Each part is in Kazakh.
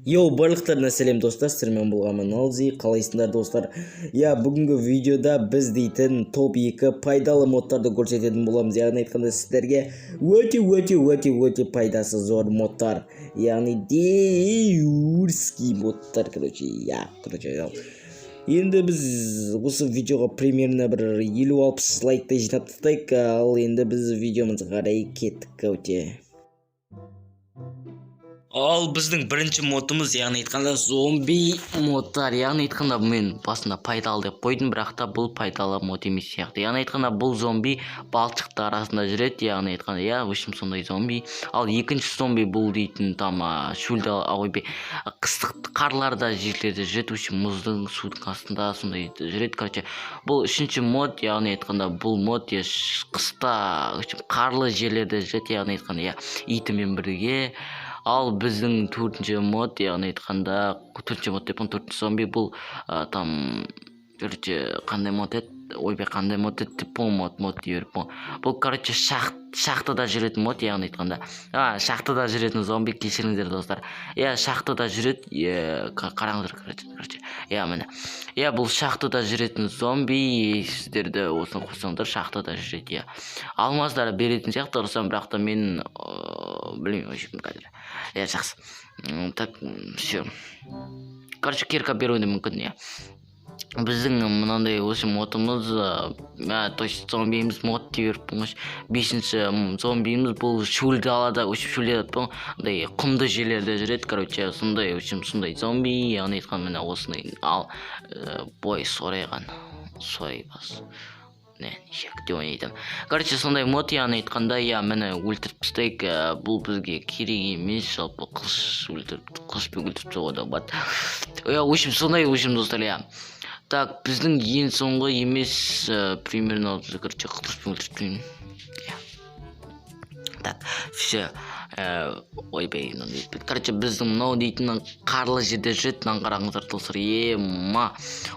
Барлықтарына сәлем достар, сіздермен болғанмын Алзи, қалайсыңдар достар? Бүгінгі видеода біз дейтін топ 2 пайдалы модтарды көрсететін боламыз. Яғни айтқанда сіздерге өте пайдасы зор модтар. Яғни деюрский модтар, Енді біз осы видеоға примерно бір 50-60 лайктай жинап тастайық, ал енді біз видеомызға қарай кеттік. Ал біздің бірінші модымыз, яғни айтқанда зомби модтар. Яғни айтқанда мен басында пайдалы деп қойдым, бірақ та бұл пайдалы мод емес сияқты. Яғни айтқанда бұл зомби балшықтар арасында жүреді, яғни айтқанда өшім сондай зомби. Ал екінші зомби бұл дейтін қыстық қарларда жерлерде жүреді, өшім мұздың судың астында сондай жүреді. Бұл үшінші мод, яғни айтқанда бұл мод қыста қарлы жерлерде жүреді, яғни айтқанда итімен бірге. Ал біздің төртінші мод, яғни айтқанда төртінші зомби бұл қандай мод еді? Қандай мод еді? Мод дейбір. Бұл шахтада жүретін мод, яғни айтқанда. Шахтада жүретін зомби, кешіріңіздер достар. Шахтада жүреді, қараңыздар. Міне. Бұл шахтада жүретін зомби, сіздерді осыны қосаңдар, шахтада жүреді. Алмаздар беретін сияқты, бірақ та мен білмеймін қазір. Жақсы. Так, все. Кирка беруі мүмкін, біздің мынандай осы модымыз, зомбиіміз мод дейбір. Бесінші зомбиіміз бұл шөл далада, құмды жерлерде жүреді, сондай зомби, яғни айтқан міне осындай, ал бой сорайған, сорайбас. Сондай мод, яғни айтқанда, мені өлтіріп тастайық, бұл бізге керек емес, жалпы қылышпен өлтіріп тастауға болады. Сондай достар, Так, біздің ең соңғы емес, примерно, қылышпен өлтіріп тастайын. Так, все. Біздің мынау дейтін қарлы жерде жүреді, қараңыздар достар.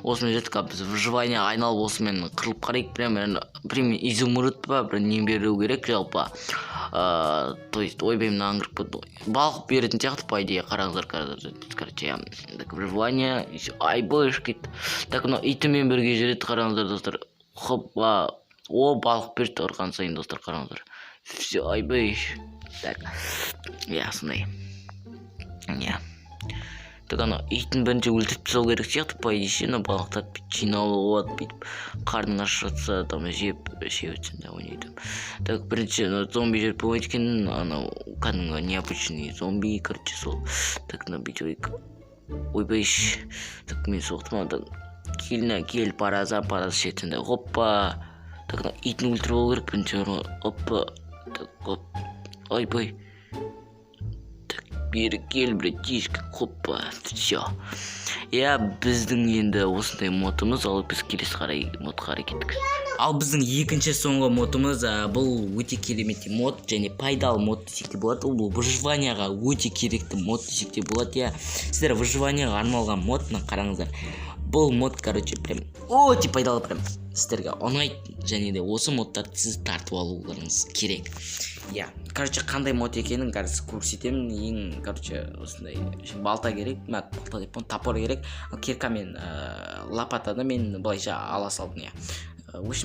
Осымен жүрдік, біз выживание айналып осымен қырылып қарайық, прям изумруд па, бір нем беру керек жалпы. То есть балық беретін сияқты, по идее, қараңыздар. Выживание, так, мынау итімен бірге жүреді, қараңыздар достар. Балық берді ұрған сайын достар, қараңыздар. Все, Так, сондай. Так, итін бірінші өлтіріп тастау керек сияқты, по идее, балықтар жиналып алады, қарның ашытса, жеп өтсін де ойнайды. Так, бірінші зомби жүріп болмайды екен, кәдімгі необычный зомби, сол. Так, бүйтіп так, мен соқтым, кел параз шетінде, так, итін өлтіріп алу керек, бірінші, Так, бері кел, братишка, все. Біздің енді осындай модымыз, ал біз келесі модқа кеттік. Ал біздің екінші соңғы модымыз, бұл өте керемет мод, және пайдалы мод десек те болады. Бұл выживанияға өте керекті мод десек те болады. Сіздер выживанияға арналған мод, қараңыздар. Бұл мод, прям өте пайдалы, прям сіздерге ұнайды, және де осы модтарды сіз тартып алуларыңыз керек. Қандай мод екенін көрсетемін. Ең, осындай балта керек, топор керек, кирка мен лопатаны мен былайша ала салдым.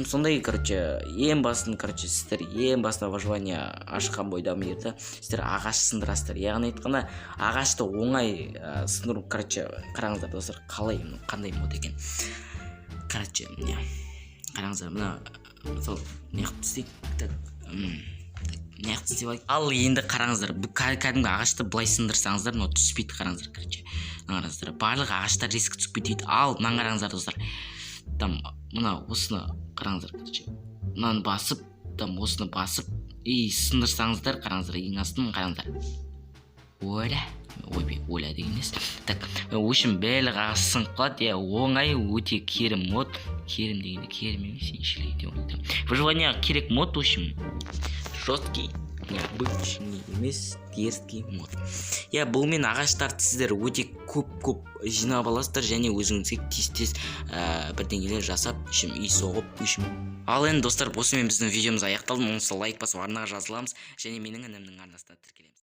Сондай, ең басын, сіздер ең басына выживание ашқан бойда мерді, сіздер ағаш сындырасыздар. Яғни айтқанда, ағашты оңай сындыру, қараңыздар достар, қандай мод екен. Қараңыздар, неғып істейді. Ал енді қараңыздар, кәдімгі ағашты бұлай сындырсаңыздар, түспейді, қараңыздар. Барлық ағаштар риск түспейді дейді. Ал, қараңыздар достар. Осыны қараңыздар. Мынаны басып, осыны басып, сындырсаңыздар, қараңыздар, ең астын қараңыздар. Оля дегенес. Так, өшім бәлі ағаш сынып қалады, оңай өте керім мод. Керім дегенде, керім емес, выживание керек мод, өшім жесткий, необычный емес, дерзкий мод. Бұл мен ағаштарды сіздер өте көп жинап аласыздар, және өзіңізге тез бірдеңелер жасап, үй соғып, Ал енді достар, осымен біздің видеомыз аяқталды. Онысы лайк басып арнаға жазыламыз, және менің інімнің арнасына тіркелеміз.